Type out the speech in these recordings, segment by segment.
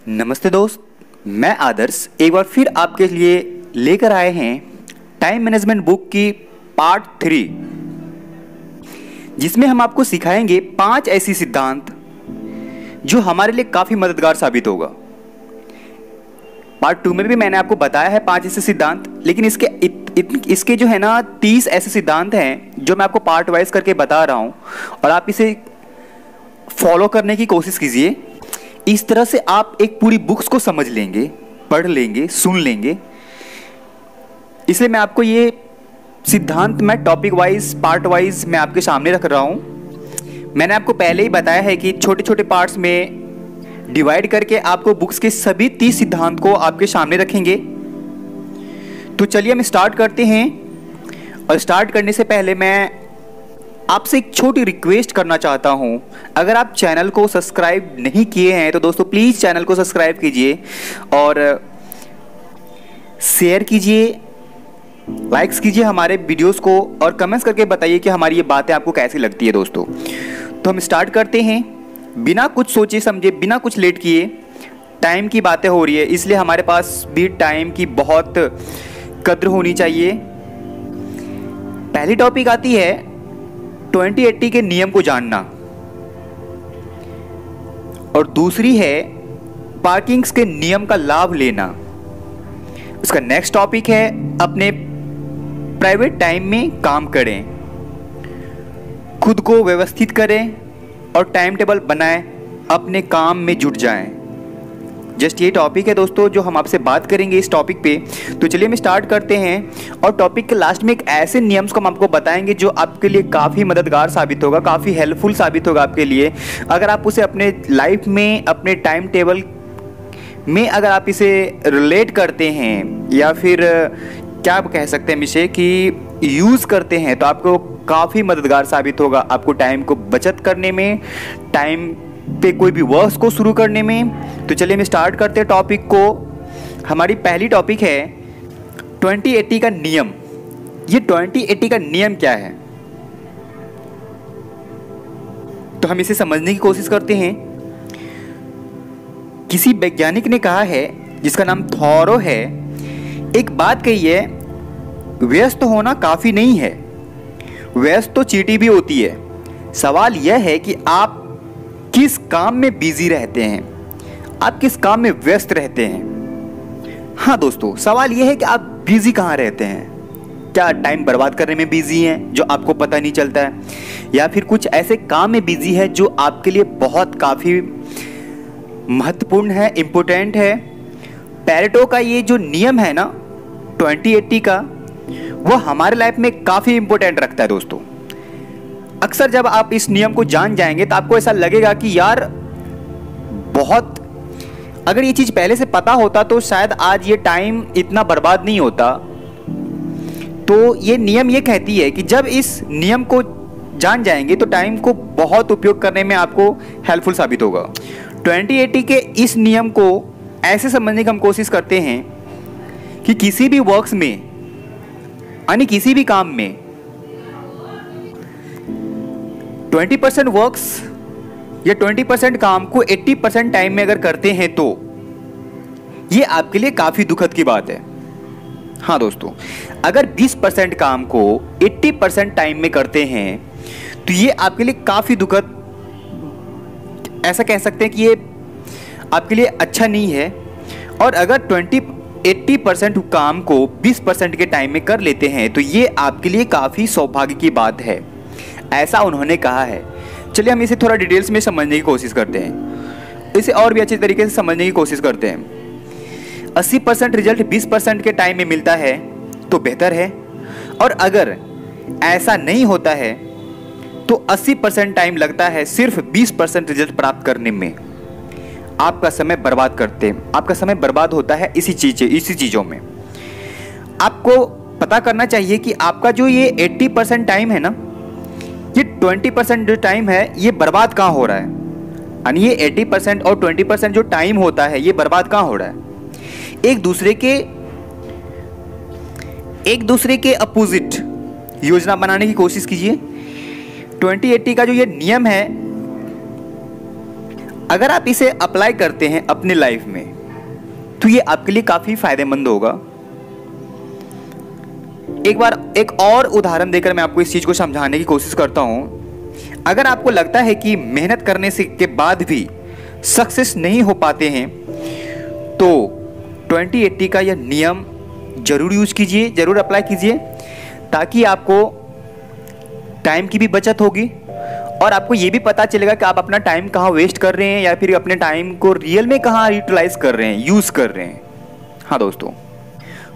नमस्ते दोस्त, मैं आदर्श एक बार फिर आपके लिए लेकर आए हैं टाइम मैनेजमेंट बुक की पार्ट 3, जिसमें हम आपको सिखाएंगे 5 ऐसी सिद्धांत जो हमारे लिए काफ़ी मददगार साबित होगा। पार्ट 2 में भी मैंने आपको बताया है 5 ऐसे सिद्धांत, लेकिन इसके जो है ना 30 ऐसे सिद्धांत हैं जो मैं आपको पार्ट वाइज करके बता रहा हूँ और आप इसे फॉलो करने की कोशिश कीजिए। इस तरह से आप एक पूरी बुक्स को समझ लेंगे, पढ़ लेंगे, सुन लेंगे। इसलिए मैं आपको ये सिद्धांत मैं टॉपिक वाइज, पार्ट वाइज मैं आपके सामने रख रहा हूँ। मैंने आपको पहले ही बताया है कि छोटे छोटे पार्ट्स में डिवाइड करके आपको बुक्स के सभी 30 सिद्धांत को आपके सामने रखेंगे। तो चलिए हम स्टार्ट करते हैं। और स्टार्ट करने से पहले मैं आपसे एक छोटी रिक्वेस्ट करना चाहता हूं। अगर आप चैनल को सब्सक्राइब नहीं किए हैं तो दोस्तों प्लीज़ चैनल को सब्सक्राइब कीजिए और शेयर कीजिए, लाइक्स कीजिए हमारे वीडियोस को और कमेंट्स करके बताइए कि हमारी ये बातें आपको कैसी लगती है दोस्तों। तो हम स्टार्ट करते हैं बिना कुछ सोचे समझे, बिना कुछ लेट किए। टाइम की बातें हो रही है, इसलिए हमारे पास भी टाइम की बहुत कद्र होनी चाहिए। पहली टॉपिक आती है 20-80 के नियम को जानना और दूसरी है पार्किंग्स के नियम का लाभ लेना। उसका नेक्स्ट टॉपिक है अपने प्राइवेट टाइम में काम करें, खुद को व्यवस्थित करें और टाइम टेबल बनाएं, अपने काम में जुट जाएं। जस्ट ये टॉपिक है दोस्तों जो हम आपसे बात करेंगे इस टॉपिक पे। तो चलिए हम स्टार्ट करते हैं और टॉपिक के लास्ट में एक ऐसे नियम्स को हम आपको बताएंगे जो आपके लिए काफ़ी मददगार साबित होगा, काफ़ी हेल्पफुल साबित होगा आपके लिए। अगर आप उसे अपने लाइफ में, अपने टाइम टेबल में अगर आप इसे रिलेट करते हैं या फिर क्या आप कह सकते हैं इसे कि यूज़ करते हैं, तो आपको काफ़ी मददगार साबित होगा आपको टाइम को बचत करने में, टाइम पे कोई भी वर्क्स को शुरू करने में। तो चलिए हम स्टार्ट करते हैं टॉपिक को। हमारी पहली टॉपिक है 20-80 का नियम। ये 20-80 का नियम क्या है, तो हम इसे समझने की कोशिश करते हैं। किसी वैज्ञानिक ने कहा है, जिसका नाम थॉरो है, एक बात कही है, व्यस्त होना काफी नहीं है, व्यस्त तो चींटी भी होती है। सवाल यह है कि आप किस काम में बिजी रहते हैं, आप किस काम में व्यस्त रहते हैं। हाँ दोस्तों, सवाल यह है कि आप बिजी कहाँ रहते हैं। क्या टाइम बर्बाद करने में बिजी हैं जो आपको पता नहीं चलता है, या फिर कुछ ऐसे काम में बिजी है जो आपके लिए बहुत काफ़ी महत्वपूर्ण है, इम्पोर्टेंट है। पैरेटो का ये जो नियम है ना 20-80 का, वो हमारे लाइफ में काफ़ी इम्पोर्टेंट रखता है दोस्तों। अक्सर जब आप इस नियम को जान जाएंगे तो आपको ऐसा लगेगा कि यार बहुत, अगर ये चीज़ पहले से पता होता तो शायद आज ये टाइम इतना बर्बाद नहीं होता। तो ये नियम ये कहती है कि जब इस नियम को जान जाएंगे तो टाइम को बहुत उपयोग करने में आपको हेल्पफुल साबित होगा। 20-80 के इस नियम को ऐसे समझने की हम कोशिश करते हैं कि किसी भी वर्क्स में, यानी किसी भी काम में 20% वर्क्स या 20% काम को 80% टाइम में अगर करते हैं तो ये आपके लिए काफ़ी दुखद की बात है। हाँ दोस्तों, अगर 20% काम को 80% टाइम में करते हैं तो ये आपके लिए काफ़ी दुखद, ऐसा कह सकते हैं कि ये आपके लिए अच्छा नहीं है। और अगर 80% काम को 20% के टाइम में कर लेते हैं तो ये आपके लिए काफ़ी सौभाग्य की बात है, ऐसा उन्होंने कहा है। चलिए हम इसे थोड़ा डिटेल्स में समझने की कोशिश करते हैं, इसे और भी अच्छे तरीके से समझने की कोशिश करते हैं। 80% रिजल्ट 20% के टाइम में मिलता है तो बेहतर है, और अगर ऐसा नहीं होता है तो 80% टाइम लगता है सिर्फ 20% रिजल्ट प्राप्त करने में। आपका समय बर्बाद करते हैं, आपका समय बर्बाद होता है इसी चीज़ों में। आपको पता करना चाहिए कि आपका जो ये 80% टाइम है ना, ये 20% जो टाइम है ये बर्बाद कहाँ हो रहा है, यानी ये 80% और 20% जो टाइम होता है ये बर्बाद कहाँ हो रहा है। एक दूसरे के अपोजिट योजना बनाने की कोशिश कीजिए। 20-80 का जो ये नियम है, अगर आप इसे अप्लाई करते हैं अपने लाइफ में तो ये आपके लिए काफी फायदेमंद होगा। एक बार एक और उदाहरण देकर मैं आपको इस चीज को समझाने की कोशिश करता हूं। अगर आपको लगता है कि मेहनत करने से के बाद भी सक्सेस नहीं हो पाते हैं तो 20-80 का यह नियम जरूर यूज कीजिए, जरूर अप्लाई कीजिए, ताकि आपको टाइम की भी बचत होगी और आपको ये भी पता चलेगा कि आप अपना टाइम कहाँ वेस्ट कर रहे हैं या फिर अपने टाइम को रियल में कहाँ यूटिलाइज कर रहे हैं, यूज कर रहे हैं। हाँ दोस्तों,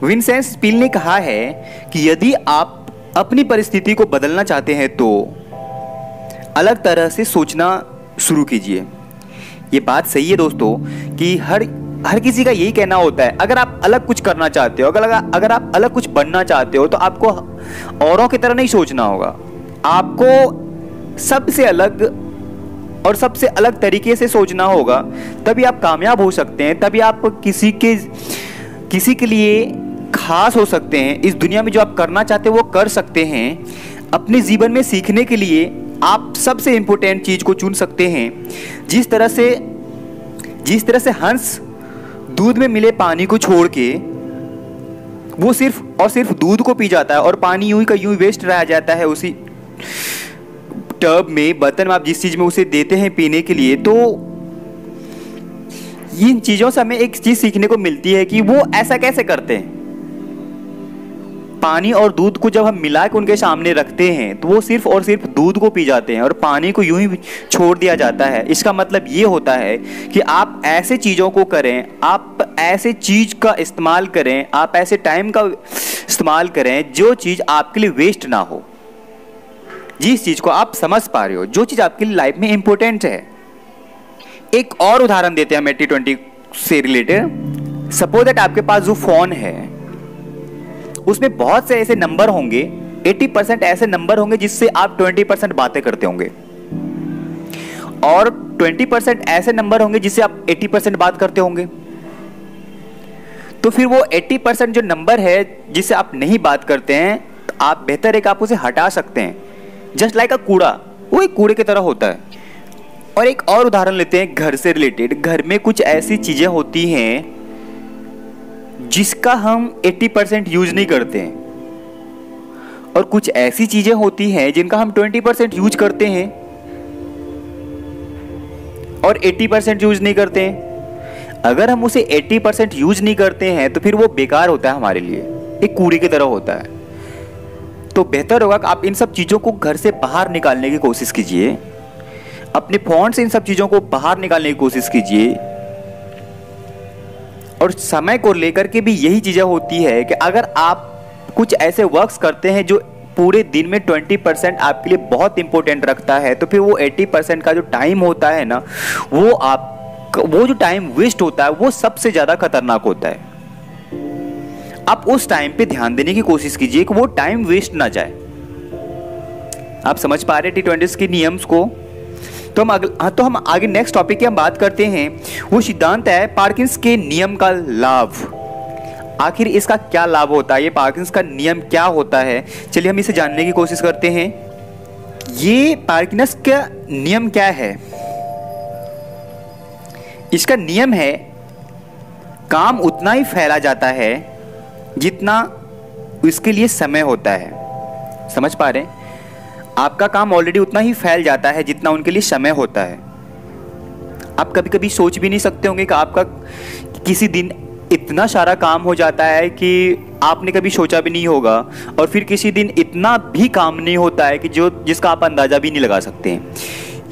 विंसेंट स्पील ने कहा है कि यदि आप अपनी परिस्थिति को बदलना चाहते हैं तो अलग तरह से सोचना शुरू कीजिए। ये बात सही है दोस्तों कि हर किसी का यही कहना होता है, अगर आप अलग कुछ करना चाहते हो, अगर आप अलग कुछ बनना चाहते हो तो आपको औरों की तरह नहीं सोचना होगा। आपको सबसे अलग और सबसे अलग तरीके से सोचना होगा, तभी आप कामयाब हो सकते हैं, तभी आप किसी के लिए खास हो सकते हैं। इस दुनिया में जो आप करना चाहते हैं वो कर सकते हैं। अपने जीवन में सीखने के लिए आप सबसे इंपॉर्टेंट चीज को चुन सकते हैं। जिस तरह से हंस दूध में मिले पानी को छोड़ के वो सिर्फ और सिर्फ दूध को पी जाता है और पानी यूं ही का यूं वेस्ट रह जाता है उसी टब में, बर्तन में आप जिस चीज में उसे देते हैं पीने के लिए। तो इन चीजों से हमें एक चीज सीखने को मिलती है कि वो ऐसा कैसे करते हैं। पानी और दूध को जब हम मिला के उनके सामने रखते हैं तो वो सिर्फ और सिर्फ दूध को पी जाते हैं और पानी को यूं ही छोड़ दिया जाता है। इसका मतलब ये होता है कि आप ऐसे चीजों को करें, आप ऐसे चीज का इस्तेमाल करें, आप ऐसे टाइम का इस्तेमाल करें जो चीज आपके लिए वेस्ट ना हो, जिस चीज को आप समझ पा रहे हो, जो चीज आपके लिए लाइफ में इंपॉर्टेंट है। एक और उदाहरण देते हैं हम 80-20 से रिलेटेड। सपोज दैट आपके पास जो फोन है उसमें बहुत से ऐसे नंबर होंगे, 80% ऐसे नंबर होंगे जिससे आप 20% बातें करते होंगे और 20% ऐसे नंबर होंगे जिससे आप 80% बात करते होंगे। तो फिर वो 80% जो नंबर है जिससे आप नहीं बात करते हैं, तो आप बेहतर है कि आप उसे हटा सकते हैं। जस्ट लाइक अ कूड़ा, वो एक कूड़े की तरह होता है। और एक और उदाहरण लेते हैं घर से रिलेटेड। घर में कुछ ऐसी चीजें होती हैं जिसका हम 80% यूज नहीं करते हैं और कुछ ऐसी चीजें होती हैं जिनका हम 20% यूज करते हैं और 80% यूज नहीं करते हैं। अगर हम उसे 80% यूज नहीं करते हैं तो फिर वो बेकार होता है, हमारे लिए एक कूड़े की तरह होता है। तो बेहतर होगा कि आप इन सब चीजों को घर से बाहर निकालने की कोशिश कीजिए, अपने फोन से इन सब चीजों को बाहर निकालने की कोशिश कीजिए। और समय को लेकर के भी यही चीजें होती है कि अगर आप कुछ ऐसे वर्क्स करते हैं जो पूरे दिन में 20% आपके लिए बहुत इंपॉर्टेंट रखता है, तो फिर वो 80% का जो टाइम होता है ना, वो जो टाइम वेस्ट होता है वो सबसे ज्यादा खतरनाक होता है। आप उस टाइम पे ध्यान देने की कोशिश कीजिए कि वो टाइम वेस्ट ना जाए। आप समझ पा रहे 20 के नियम्स को? तो हम आगे नेक्स्ट टॉपिक की हम बात करते हैं। वो सिद्धांत है पार्किंस के नियम का लाभ। आखिर इसका क्या लाभ होता है, ये पार्किंस का नियम क्या होता है, चलिए हम इसे जानने की कोशिश करते हैं। ये पार्किंस का नियम क्या है? इसका नियम है काम उतना ही फैला जाता है जितना इसके लिए समय होता है। समझ पा रहे हैं? आपका काम ऑलरेडी उतना ही फैल जाता है जितना उनके लिए समय होता है। आप कभी कभी सोच भी नहीं सकते होंगे कि आपका किसी दिन इतना सारा काम हो जाता है कि आपने कभी सोचा भी नहीं होगा, और फिर किसी दिन इतना भी काम नहीं होता है कि जिसका आप अंदाजा भी नहीं लगा सकते हैं।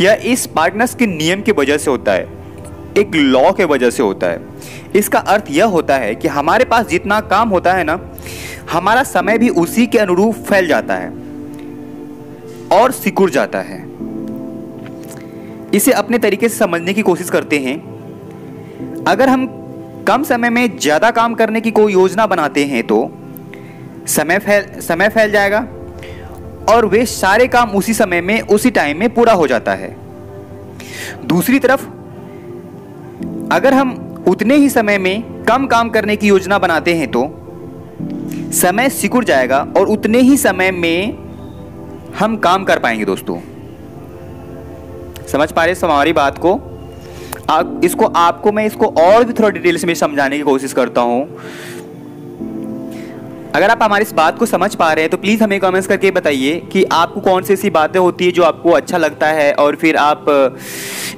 यह इस पार्टनर्स के नियम की वजह से होता है, एक लॉ के वजह से होता है। इसका अर्थ यह होता है कि हमारे पास जितना काम होता है ना, हमारा समय भी उसी के अनुरूप फैल जाता है और सिकुड़ जाता है। इसे अपने तरीके से समझने की कोशिश करते हैं। अगर हम कम समय में ज्यादा काम करने की कोई योजना बनाते हैं तो समय फैल जाएगा और वे सारे काम उसी समय में उसी टाइम में पूरा हो जाता है। दूसरी तरफ अगर हम उतने ही समय में कम काम करने की योजना बनाते हैं तो समय सिकुड़ जाएगा और उतने ही समय में हम काम कर पाएंगे। दोस्तों समझ पा रहे हमारी बात को? मैं इसको और भी थोड़ा डिटेल्स में समझाने की कोशिश करता हूँ। अगर आप हमारी इस बात को समझ पा रहे हैं तो प्लीज़ हमें कमेंट्स करके बताइए कि आपको कौन सी ऐसी बातें होती है जो आपको अच्छा लगता है, और फिर आप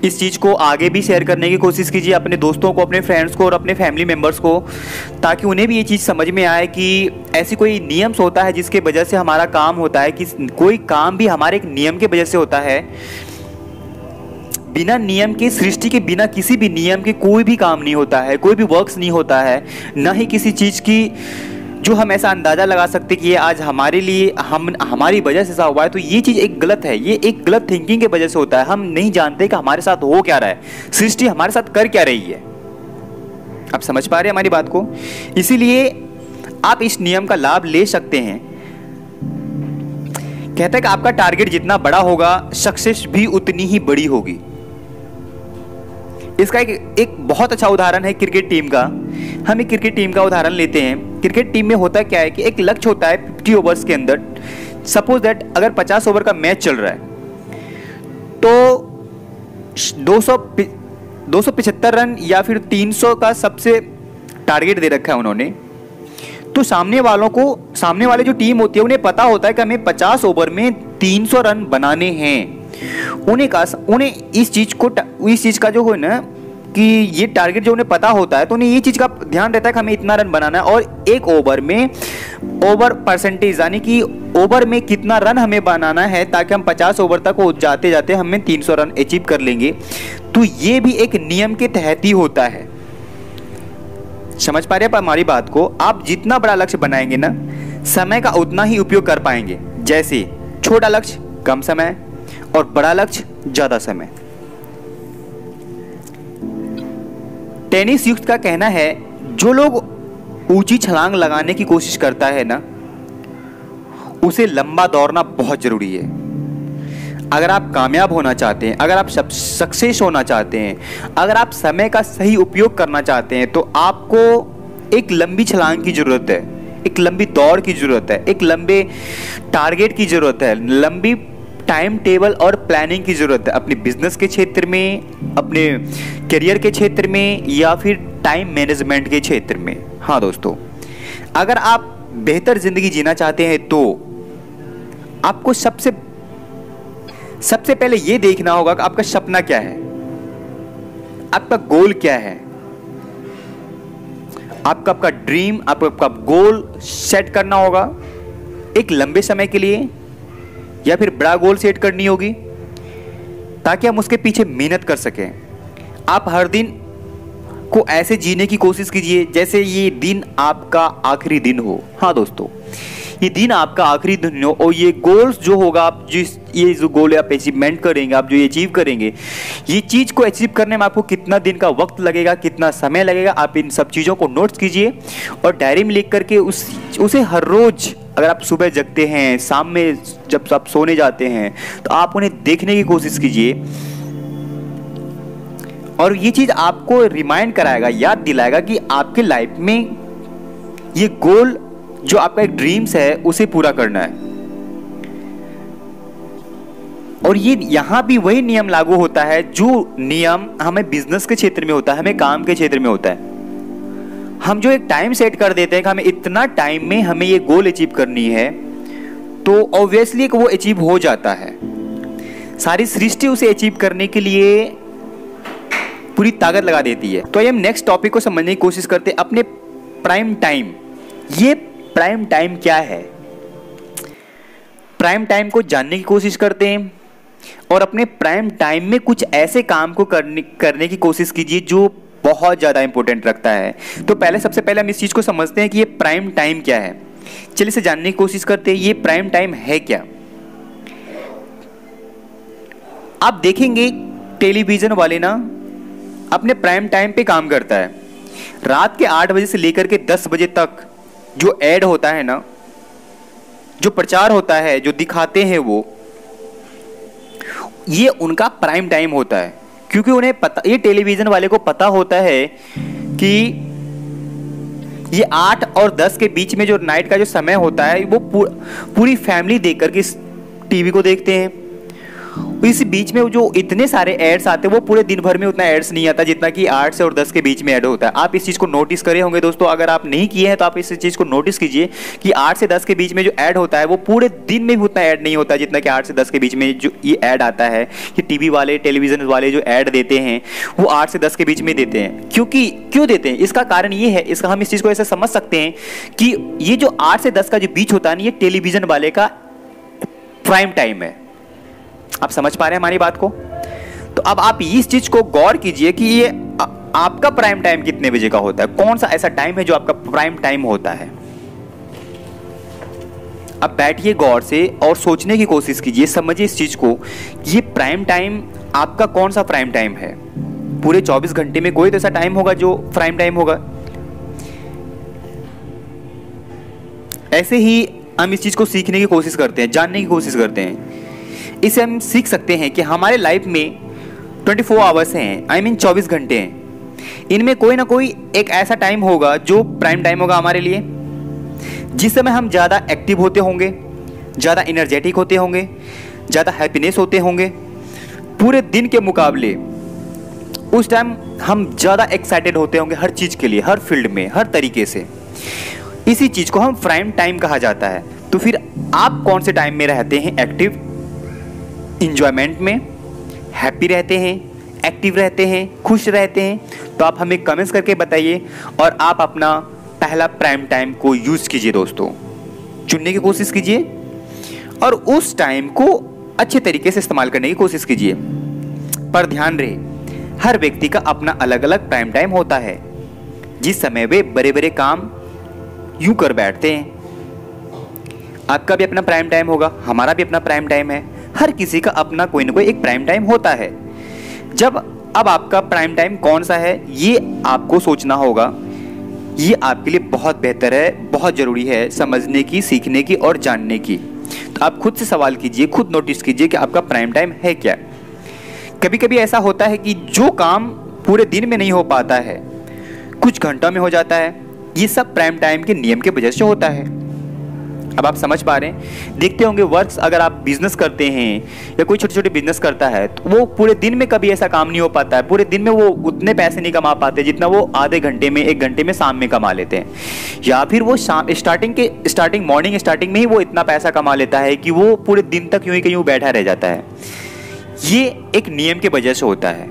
इस चीज़ को आगे भी शेयर करने की कोशिश कीजिए अपने दोस्तों को, अपने फ्रेंड्स को और अपने फैमिली मेम्बर्स को, ताकि उन्हें भी ये चीज़ समझ में आए कि ऐसी कोई नियम्स होता है जिसके वजह से हमारा काम होता है, कि कोई काम भी हमारे एक नियम के वजह से होता है। बिना नियम के, सृष्टि के बिना किसी भी नियम के कोई भी काम नहीं होता है, कोई भी वर्क्स नहीं होता है, ना ही किसी चीज़ की जो हम ऐसा अंदाज़ा लगा सकते कि ये आज हमारे लिए हमारी वजह से ऐसा हुआ है। तो ये चीज़ एक गलत है, ये एक गलत थिंकिंग के वजह से होता है। हम नहीं जानते कि हमारे साथ हो क्या रहा है, सृष्टि हमारे साथ कर क्या रही है। आप समझ पा रहे हैं हमारी बात को? इसीलिए आप इस नियम का लाभ ले सकते हैं। कहते हैं कि आपका टारगेट जितना बड़ा होगा, सक्सेस भी उतनी ही बड़ी होगी। इसका एक बहुत अच्छा उदाहरण है क्रिकेट टीम का। हम एक क्रिकेट टीम का उदाहरण लेते हैं। क्रिकेट टीम में होता क्या है कि एक लक्ष्य होता है 50 ओवर्स के अंदर। सपोज दैट अगर 50 ओवर का मैच चल रहा है तो 275 रन या फिर 300 का सबसे टारगेट दे रखा है उन्होंने। तो सामने वाले जो टीम होती है उन्हें पता होता है कि हमें 50 ओवर में 300 रन बनाने हैं। उन्हें इस चीज का जो है ना कि ये टारगेट जो उन्हें पता होता है, तो उन्हें ये चीज का ध्यान रहता है कि हमें इतना रन बनाना है, और एक ओवर में ओवर परसेंटेज यानी कि ओवर में कितना रन हमें बनाना है ताकि हम 50 ओवर तक जाते जाते हमें 300 रन अचीव कर लेंगे। तो ये भी एक नियम के तहत ही होता है। समझ पा रहे हैं हमारी बात को? आप जितना बड़ा लक्ष्य बनाएंगे ना, समय का उतना ही उपयोग कर पाएंगे। जैसे छोटा लक्ष्य कम समय और बड़ा लक्ष्य ज्यादा समय। टेनिस युक्त का कहना है, जो लोग ऊंची छलांग लगाने की कोशिश करता है ना, उसे लंबा दौड़ना बहुत जरूरी है। अगर आप कामयाब होना चाहते हैं, अगर आप सक्सेस होना चाहते हैं, अगर आप समय का सही उपयोग करना चाहते हैं, तो आपको एक लंबी छलांग की जरूरत है, एक लंबी दौड़ की जरूरत है, एक लंबे टारगेट की जरूरत है, लंबी टाइम टेबल और प्लानिंग की जरूरत है, अपने बिजनेस के क्षेत्र में, अपने करियर के क्षेत्र में, या फिर टाइम मैनेजमेंट के क्षेत्र में। हाँ दोस्तों, अगर आप बेहतर जिंदगी जीना चाहते हैं तो आपको सबसे पहले यह देखना होगा कि आपका सपना क्या है, आपका गोल क्या है। आपका ड्रीम, आपका गोल सेट करना होगा एक लंबे समय के लिए, या फिर बड़ा गोल सेट करनी होगी ताकि हम उसके पीछे मेहनत कर सकें। आप हर दिन को ऐसे जीने की कोशिश कीजिए जैसे ये दिन आपका आखिरी दिन हो। हाँ दोस्तों, ये दिन आपका आखिरी दिन हो, और ये गोल्स जो होगा, आप ये जो गोल आप अचीवमेंट करेंगे, आप जो ये अचीव करेंगे, ये चीज़ को अचीव करने में आपको कितना दिन का वक्त लगेगा, कितना समय लगेगा, आप इन सब चीज़ों को नोट्स कीजिए और डायरी में लिख करके उसे हर रोज, अगर आप सुबह जगते हैं, शाम में जब आप सोने जाते हैं, तो आप उन्हें देखने की कोशिश कीजिए। और ये चीज़ आपको रिमाइंड कराएगा, याद दिलाएगा कि आपके लाइफ में ये गोल जो आपका एक ड्रीम्स है उसे पूरा करना है। और ये यहां भी वही नियम लागू होता है जो नियम हमें बिजनेस के क्षेत्र में होता है, हमें काम के क्षेत्र में होता है। हम जो एक टाइम सेट कर देते हैं कि हमें इतना टाइम में हमें ये गोल अचीव करनी है, तो ऑब्वियसली वो अचीव हो जाता है। सारी सृष्टि उसे अचीव करने के लिए पूरी ताकत लगा देती है। तो हम नेक्स्ट टॉपिक को समझने की कोशिश करते हैं, अपने प्राइम टाइम। ये प्राइम टाइम क्या है? प्राइम टाइम को जानने की कोशिश करते हैं और अपने प्राइम टाइम में कुछ ऐसे काम को करने की कोशिश कीजिए जो बहुत ज़्यादा इंपॉर्टेंट रखता है। तो सबसे पहले हम इस चीज़ को समझते हैं कि ये प्राइम टाइम क्या है। चलिए इसे जानने की कोशिश करते हैं, ये प्राइम टाइम है क्या। आप देखेंगे टेलीविज़न वाले ना अपने प्राइम टाइम पे काम करता है। रात के 8 बजे से लेकर के 10 बजे तक जो ऐड होता है ना, जो प्रचार होता है, जो दिखाते हैं वो, ये उनका प्राइम टाइम होता है। क्योंकि उन्हें पता, ये टेलीविज़न वाले को पता होता है कि ये 8 और 10 के बीच में जो नाइट का जो समय होता है वो पूरी फैमिली देख करके इस टीवी को देखते हैं। इस बीच में जो इतने सारे एड्स आते हैं वो पूरे दिन भर में उतना एड्स नहीं आता जितना कि 8 से और 10 के बीच में ऐड होता है। आप इस चीज़ को नोटिस करे होंगे दोस्तों, अगर आप नहीं किए हैं तो आप इस चीज़ को नोटिस कीजिए कि 8 से 10 के बीच में जो ऐड होता है वो पूरे दिन में भी उतना ऐड नहीं होता जितना कि 8 से 10 के बीच में जो ये ऐड आता है। कि टीवी वाले, टेलीविजन वाले जो ऐड देते हैं वो 8 से 10 के बीच में देते हैं। क्यों देते हैं? इसका कारण ये है, इसका हम इस चीज़ को ऐसे समझ सकते हैं कि ये जो 8 से 10 का जो बीच होता है ना, ये टेलीविजन वाले का प्राइम टाइम है। आप समझ पा रहे हैं हमारी बात को? तो अब आप इस चीज को गौर कीजिए कि ये आपका प्राइम टाइम कितने बजे का होता है, कौन सा ऐसा टाइम है जो आपका प्राइम टाइम होता है। अब बैठिए गौर से और सोचने की कोशिश कीजिए, समझिए इस चीज को, ये प्राइम टाइम आपका कौन सा प्राइम टाइम है। पूरे 24 घंटे में कोई तो ऐसा टाइम होगा जो प्राइम टाइम होगा। ऐसे ही हम इस चीज को सीखने की कोशिश करते हैं, जानने की कोशिश करते हैं। इसे हम सीख सकते हैं कि हमारे लाइफ में 24 आवर्स हैं, आई मीन 24 घंटे हैं। इनमें कोई ना कोई एक ऐसा टाइम होगा जो प्राइम टाइम होगा हमारे लिए, जिस समय हम ज़्यादा एक्टिव होते होंगे, ज़्यादा एनर्जेटिक होते होंगे, ज़्यादा हैप्पीनेस होते होंगे। पूरे दिन के मुकाबले उस टाइम हम ज़्यादा एक्साइटेड होते होंगे हर चीज़ के लिए, हर फील्ड में, हर तरीके से। इसी चीज़ को हम प्राइम टाइम कहा जाता है। तो फिर आप कौन से टाइम में रहते हैं एक्टिव, इंजॉयमेंट में, हैप्पी रहते हैं, एक्टिव रहते हैं, खुश रहते हैं? तो आप हमें कमेंट्स करके बताइए और आप अपना पहला प्राइम टाइम को यूज़ कीजिए दोस्तों, चुनने की कोशिश कीजिए और उस टाइम को अच्छे तरीके से इस्तेमाल करने की कोशिश कीजिए। पर ध्यान रहे, हर व्यक्ति का अपना अलग अलग प्राइम टाइम होता है, जिस समय वे बड़े बड़े काम यूं कर बैठते हैं। आपका भी अपना प्राइम टाइम होगा, हमारा भी अपना प्राइम टाइम है। हर किसी का अपना कोई ना कोई एक प्राइम टाइम होता है। अब आपका प्राइम टाइम कौन सा है ये आपको सोचना होगा। ये आपके लिए बहुत बेहतर है, बहुत ज़रूरी है समझने की, सीखने की और जानने की। तो आप खुद से सवाल कीजिए, खुद नोटिस कीजिए कि आपका प्राइम टाइम है क्या। कभी कभी ऐसा होता है कि जो काम पूरे दिन में नहीं हो पाता है, कुछ घंटों में हो जाता है। ये सब प्राइम टाइम के नियम के वजह से होता है। अब आप समझ पा रहे हैं? देखते होंगे वर्क्स, अगर आप बिजनेस करते हैं या कोई छोटे छोटे बिजनेस करता है तो वो पूरे दिन में कभी ऐसा काम नहीं हो पाता है, पूरे दिन में वो उतने पैसे नहीं कमा पाते जितना वो आधे घंटे में, 1 घंटे में, शाम में कमा लेते हैं। या फिर वो मॉर्निंग स्टार्टिंग में ही वो इतना पैसा कमा लेता है कि वो पूरे दिन तक यूं ही कहीं बैठा रह जाता है। ये एक नियम के वजह से होता है।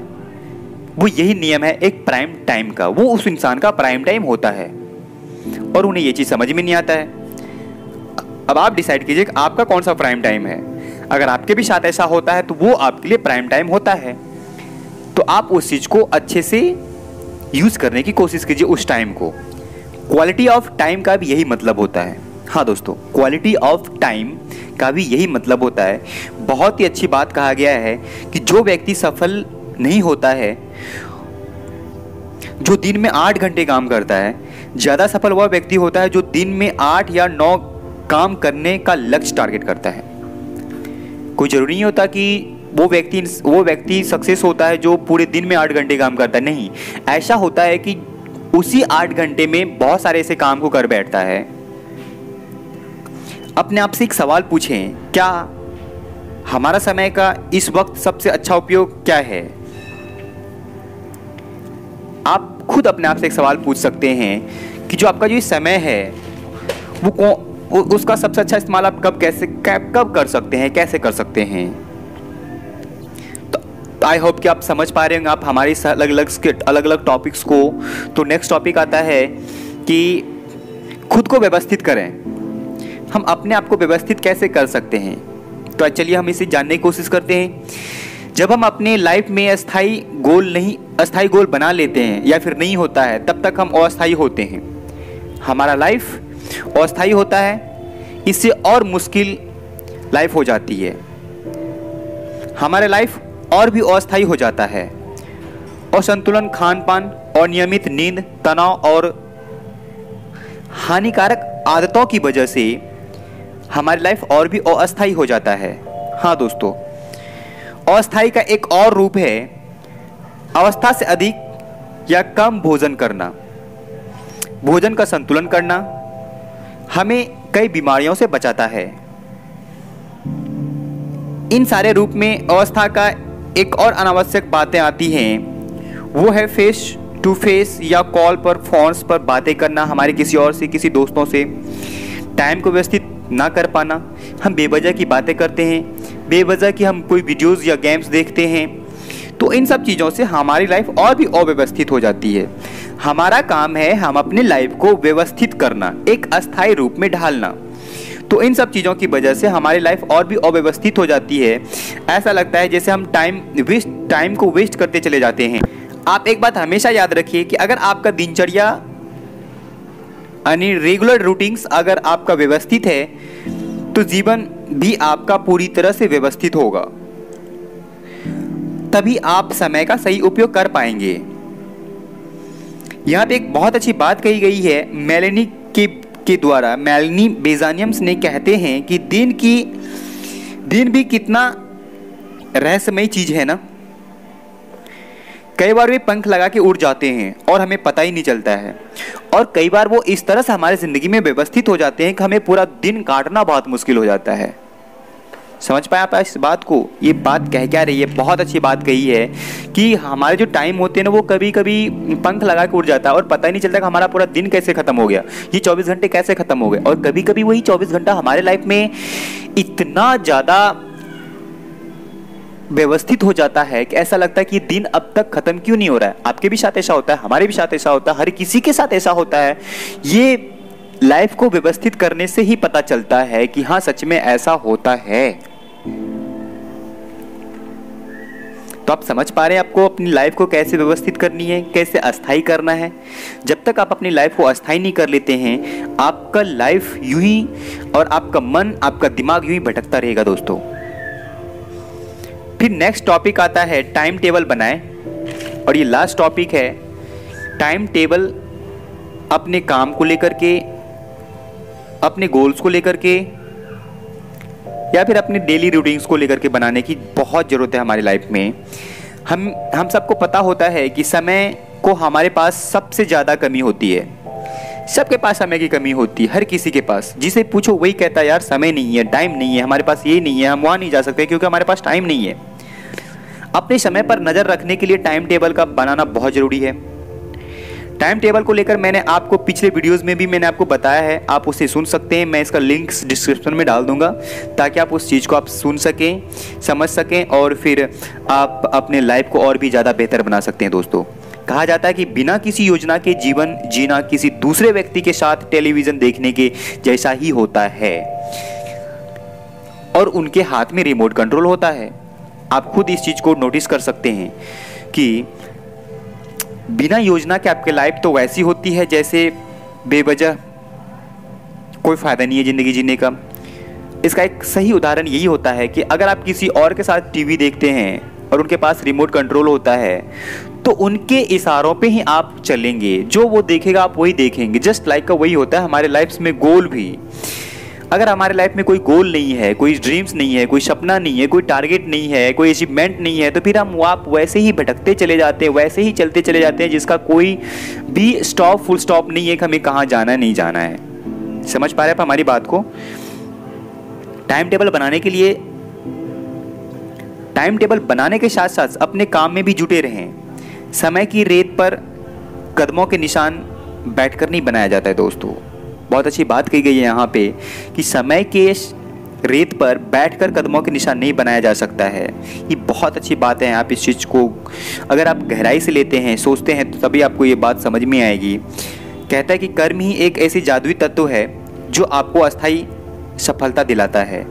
वो यही नियम है एक प्राइम टाइम का, वो उस इंसान का प्राइम टाइम होता है और उन्हें ये चीज़ समझ में नहीं आता है। अब आप डिसाइड कीजिए कि आपका कौन सा प्राइम टाइम है। अगर आपके भी साथ ऐसा होता है तो वो आपके लिए प्राइम टाइम होता है। तो आप उस चीज़ को अच्छे से यूज़ करने की कोशिश कीजिए उस टाइम को। क्वालिटी ऑफ टाइम का भी यही मतलब होता है। हाँ दोस्तों, क्वालिटी ऑफ टाइम का भी यही मतलब होता है। बहुत ही अच्छी बात कहा गया है कि जो व्यक्ति सफल नहीं होता है, जो दिन में 8 घंटे काम करता है, ज़्यादा सफल वह व्यक्ति होता है जो दिन में 8 या 9 काम करने का लक्ष्य टारगेट करता है। कोई जरूरी नहीं होता कि वो व्यक्ति सक्सेस होता है जो पूरे दिन में 8 घंटे काम करता है। नहीं, ऐसा होता है कि उसी 8 घंटे में बहुत सारे ऐसे काम को कर बैठता है। अपने आप से एक सवाल पूछें, क्या हमारा समय का इस वक्त सबसे अच्छा उपयोग क्या है? आप खुद अपने आप से एक सवाल पूछ सकते हैं कि जो आपका जो समय है वो उसका सबसे अच्छा इस्तेमाल आप कब कर सकते हैं, कैसे कर सकते हैं। तो आई होप कि आप समझ पा रहे होंगे आप हमारे इस अलग अलग टॉपिक्स को। तो नेक्स्ट टॉपिक आता है कि खुद को व्यवस्थित करें। हम अपने आप को व्यवस्थित कैसे कर सकते हैं? तो चलिए हम इसे जानने की कोशिश करते हैं। जब हम अपने लाइफ में अस्थाई गोल बना लेते हैं या फिर नहीं होता है, तब तक हम अस्थाई होते हैं। हमारा लाइफ अस्थाई होता है, इससे और मुश्किल लाइफ हो जाती है। हमारा लाइफ और भी अस्थाई हो जाता है। असंतुलन खान पान, अनियमित नींद, तनाव और हानिकारक आदतों की वजह से हमारी लाइफ और भी अस्थाई हो जाता है। हाँ दोस्तों, अस्थाई का एक और रूप है अवस्था से अधिक या कम भोजन करना। भोजन का संतुलन करना हमें कई बीमारियों से बचाता है। इन सारे रूप में अवस्था का एक और अनावश्यक बातें आती हैं, वो है फेस टू फेस या कॉल पर, फोन्स पर बातें करना, हमारे किसी और से, किसी दोस्तों से टाइम को व्यवस्थित ना कर पाना। हम बेवजह की बातें करते हैं, बेवजह की हम कोई वीडियोस या गेम्स देखते हैं। तो इन सब चीज़ों से हमारी लाइफ और भी अव्यवस्थित हो जाती है। हमारा काम है हम अपनी लाइफ को व्यवस्थित करना, एक अस्थायी रूप में ढालना। तो इन सब चीज़ों की वजह से हमारी लाइफ और भी अव्यवस्थित हो जाती है। ऐसा लगता है जैसे हम टाइम को वेस्ट करते चले जाते हैं। आप एक बात हमेशा याद रखिए कि अगर आपका दिनचर्या यानी रेगुलर रूटीन्स अगर आपका व्यवस्थित है तो जीवन भी आपका पूरी तरह से व्यवस्थित होगा, तभी आप समय का सही उपयोग कर पाएंगे। यहाँ पे एक बहुत अच्छी बात कही गई है मेलेनी के द्वारा। मेलेनी बेजानियम्स ने कहते हैं कि दिन भी कितना रहस्यमयी चीज है ना। कई बार वे पंख लगा के उड़ जाते हैं और हमें पता ही नहीं चलता है, और कई बार वो इस तरह से हमारी ज़िंदगी में व्यवस्थित हो जाते हैं कि हमें पूरा दिन काटना बहुत मुश्किल हो जाता है। समझ पाए आप इस बात को? ये बात कह क्या रही है? बहुत अच्छी बात कही है कि हमारे जो टाइम होते हैं ना वो कभी कभी पंख लगा के उड़ जाता है और पता ही नहीं चलता कि हमारा पूरा दिन कैसे ख़त्म हो गया, ये 24 घंटे कैसे ख़त्म हो गए। और कभी कभी वही 24 घंटा हमारे लाइफ में इतना ज़्यादा व्यवस्थित हो जाता है कि ऐसा लगता है कि दिन अब तक खत्म क्यों नहीं हो रहा है। आपके भी साथ ऐसा होता है, हमारे भी साथ ऐसा होता है, हर किसी के साथ ऐसा होता है। ये लाइफ को व्यवस्थित करने से ही पता चलता है कि हाँ सच में ऐसा होता है। तो आप समझ पा रहे हैं आपको अपनी लाइफ को कैसे व्यवस्थित करनी है, कैसे अस्थायी करना है। जब तक आप अपनी लाइफ को अस्थायी नहीं कर लेते हैं, आपका लाइफ यूं ही और आपका मन, आपका दिमाग यूं ही भटकता रहेगा दोस्तों। फिर नेक्स्ट टॉपिक आता है टाइम टेबल बनाएं, और ये लास्ट टॉपिक है टाइम टेबल अपने काम को लेकर के, अपने गोल्स को लेकर के, या फिर अपने डेली रूटीन्स को लेकर के बनाने की बहुत ज़रूरत है हमारी लाइफ में। हम सबको पता होता है कि समय को हमारे पास सबसे ज़्यादा कमी होती है। सबके पास समय की कमी होती है, हर किसी के पास। जिसे पूछो वही कहता है यार समय नहीं है, टाइम नहीं है, हमारे पास ये नहीं है, हम वहाँ नहीं जा सकते क्योंकि हमारे पास टाइम नहीं है। अपने समय पर नज़र रखने के लिए टाइम टेबल का बनाना बहुत ज़रूरी है। टाइम टेबल को लेकर मैंने आपको पिछले वीडियोस में भी मैंने आपको बताया है, आप उसे सुन सकते हैं। मैं इसका लिंक्स डिस्क्रिप्शन में डाल दूंगा ताकि आप उस चीज़ को आप सुन सकें, समझ सकें, और फिर आप अपने लाइफ को और भी ज़्यादा बेहतर बना सकते हैं दोस्तों। कहा जाता है कि बिना किसी योजना के जीवन जीना किसी दूसरे व्यक्ति के साथ टेलीविज़न देखने के जैसा ही होता है, और उनके हाथ में रिमोट कंट्रोल होता है। आप खुद इस चीज़ को नोटिस कर सकते हैं कि बिना योजना के आपकी लाइफ तो वैसी होती है जैसे बेवजह कोई फ़ायदा नहीं है ज़िंदगी जीने का। इसका एक सही उदाहरण यही होता है कि अगर आप किसी और के साथ टीवी देखते हैं और उनके पास रिमोट कंट्रोल होता है तो उनके इशारों पे ही आप चलेंगे, जो वो देखेगा आप वही देखेंगे। जस्ट लाइक का वही होता है हमारे लाइफ में गोल भी। अगर हमारे लाइफ में कोई गोल नहीं है, कोई ड्रीम्स नहीं है, कोई सपना नहीं है, कोई टारगेट नहीं है, कोई अचीवमेंट नहीं है, तो फिर हम आप वैसे ही भटकते चले जाते हैं, वैसे ही चलते चले जाते हैं जिसका कोई भी फुल स्टॉप नहीं है कि हमें कहाँ जाना है, नहीं जाना है। समझ पा रहे हैं आप हमारी बात को? टाइम टेबल बनाने के लिए, टाइम टेबल बनाने के साथ साथ अपने काम में भी जुटे रहें। समय की रेत पर कदमों के निशान बैठकर नहीं बनाया जाता है दोस्तों। बहुत अच्छी बात कही गई है यहाँ पे कि समय के रेत पर बैठकर कदमों के निशान नहीं बनाया जा सकता है। ये बहुत अच्छी बात है। आप इस चीज़ को अगर आप गहराई से लेते हैं, सोचते हैं, तो तभी आपको ये बात समझ में आएगी। कहता है कि कर्म ही एक ऐसी जादुई तत्व है जो आपको अस्थायी सफलता दिलाता है।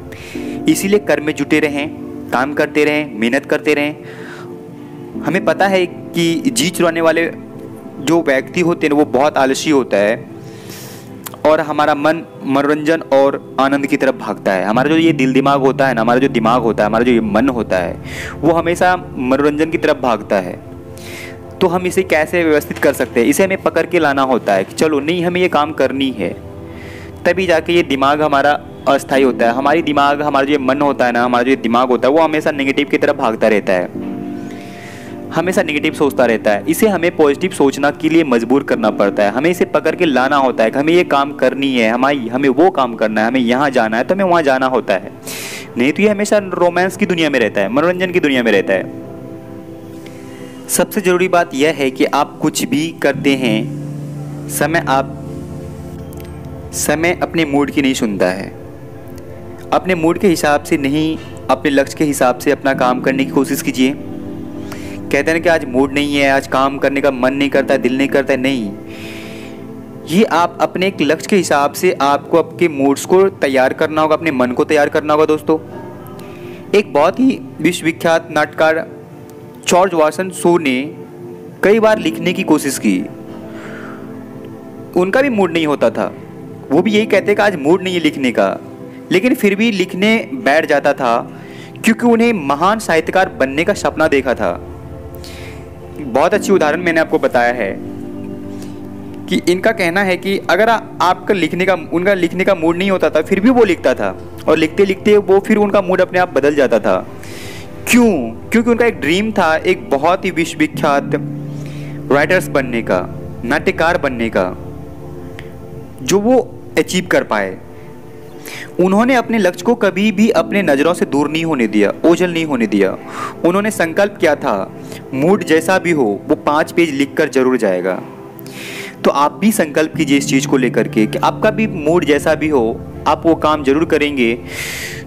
इसीलिए कर्म में जुटे रहें, काम करते रहें, मेहनत करते रहें। हमें पता है कि जी चुराने वाले जो व्यक्ति होते हैं वो बहुत आलसी होता है और हमारा मन मनोरंजन और आनंद की तरफ भागता है। हमारा जो ये दिल दिमाग होता है ना, हमारा जो दिमाग होता है, हमारा जो ये मन होता है, वो हमेशा मनोरंजन की तरफ भागता है। तो हम इसे कैसे व्यवस्थित कर सकते हैं? इसे हमें पकड़ के लाना होता है कि चलो नहीं, हमें ये काम करनी है, तभी जाके ये दिमाग हमारा अस्थायी होता है। हमारी दिमाग, हमारा जो मन होता है ना, हमारा जो दिमाग होता है वो हमेशा नेगेटिव की तरफ भागता रहता है। हमेशा नेगेटिव सोचता रहता है। इसे हमें पॉजिटिव सोचना के लिए मजबूर करना पड़ता है। हमें इसे पकड़ के लाना होता है कि हमें ये काम करनी है, हमें वो काम करना है, हमें यहाँ जाना है तो हमें वहाँ जाना होता है। नहीं तो ये हमेशा रोमांस की दुनिया में रहता है, मनोरंजन की दुनिया में रहता है। सबसे ज़रूरी बात यह है कि आप कुछ भी करते हैं, समय अपने मूड की नहीं सुनता है। अपने मूड के हिसाब से नहीं, अपने लक्ष्य के हिसाब से अपना काम करने की कोशिश कीजिए। कहते हैं कि आज मूड नहीं है, आज काम करने का मन नहीं करता, दिल नहीं करता, नहीं। ये आप अपने एक लक्ष्य के हिसाब से आपको आपके मूड्स को तैयार करना होगा, अपने मन को तैयार करना होगा। दोस्तों, एक बहुत ही विश्वविख्यात नाटककार जॉर्ज वाटसन शो ने कई बार लिखने की कोशिश की। उनका भी मूड नहीं होता था, वो भी यही कहते कि आज मूड नहीं है लिखने का, लेकिन फिर भी लिखने बैठ जाता था क्योंकि उन्हें महान साहित्यकार बनने का सपना देखा था। बहुत अच्छी उदाहरण मैंने आपको बताया है कि इनका कहना है कि अगर आपका उनका लिखने का मूड नहीं होता था, फिर भी वो लिखता था और लिखते लिखते वो फिर उनका मूड अपने आप बदल जाता था। क्यों? क्योंकि उनका एक ड्रीम था, एक बहुत ही विश्वविख्यात राइटर्स बनने का, नाट्यकार बनने का, जो वो अचीव कर पाए। उन्होंने अपने लक्ष्य को कभी भी अपने नज़रों से दूर नहीं होने दिया, ओझल नहीं होने दिया। उन्होंने संकल्प किया था, मूड जैसा भी हो वो 5 पेज लिखकर जरूर जाएगा। तो आप भी संकल्प कीजिए इस चीज़ को लेकर के कि आपका भी मूड जैसा भी हो, आप वो काम जरूर करेंगे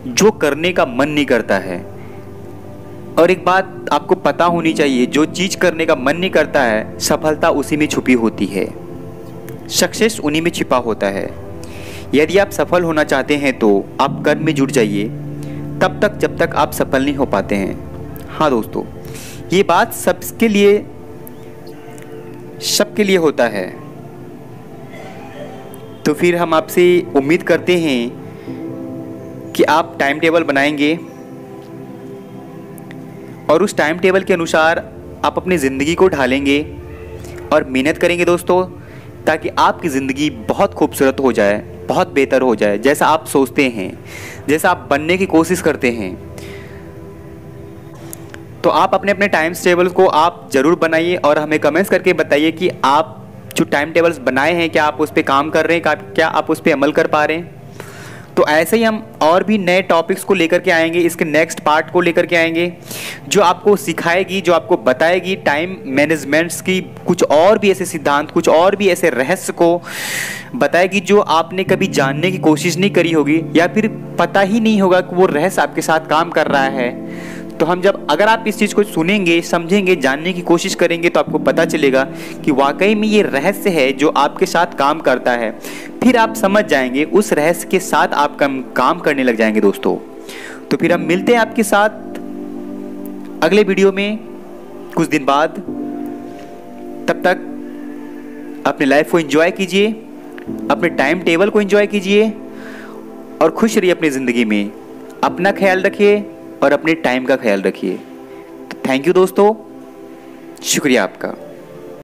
जो करने का मन नहीं करता है। और एक बात आपको पता होनी चाहिए, जो चीज़ करने का मन नहीं करता है, सफलता उसी में छुपी होती है, सक्सेस उन्हीं में छिपा होता है। यदि आप सफल होना चाहते हैं तो आप कर्म में जुट जाइए, तब तक जब तक आप सफल नहीं हो पाते हैं। हाँ दोस्तों, ये बात सबके लिए होता है। तो फिर हम आपसे उम्मीद करते हैं कि आप टाइम टेबल बनाएंगे और उस टाइम टेबल के अनुसार आप अपनी ज़िंदगी को ढालेंगे और मेहनत करेंगे दोस्तों, ताकि आपकी ज़िंदगी बहुत खूबसूरत हो जाए, बहुत बेहतर हो जाए, जैसा आप सोचते हैं, जैसा आप बनने की कोशिश करते हैं। तो आप अपने अपने टाइम टेबल को आप ज़रूर बनाइए और हमें कमेंट्स करके बताइए कि आप जो टाइम टेबल्स बनाए हैं, क्या आप उस पर काम कर रहे हैं, क्या आप उस पर अमल कर पा रहे हैं। तो ऐसे ही हम और भी नए टॉपिक्स को लेकर के आएंगे, इसके नेक्स्ट पार्ट को लेकर के आएंगे, जो आपको सिखाएगी, जो आपको बताएगी टाइम मैनेजमेंट्स की कुछ और भी ऐसे सिद्धांत, कुछ और भी ऐसे रहस्य को बताएगी जो आपने कभी जानने की कोशिश नहीं करी होगी, या फिर पता ही नहीं होगा कि वो रहस्य आपके साथ काम कर रहा है। तो अगर आप इस चीज़ को सुनेंगे, समझेंगे, जानने की कोशिश करेंगे, तो आपको पता चलेगा कि वाकई में ये रहस्य है जो आपके साथ काम करता है। फिर आप समझ जाएंगे, उस रहस्य के साथ आप काम करने लग जाएंगे दोस्तों। तो फिर हम मिलते हैं आपके साथ अगले वीडियो में कुछ दिन बाद। तब तक अपने लाइफ को एंजॉय कीजिए, अपने टाइम टेबल को एंजॉय कीजिए और खुश रहिए अपनी ज़िंदगी में। अपना ख्याल रखिए और अपने टाइम का ख्याल रखिए। तो थैंक यू दोस्तों, शुक्रिया आपका।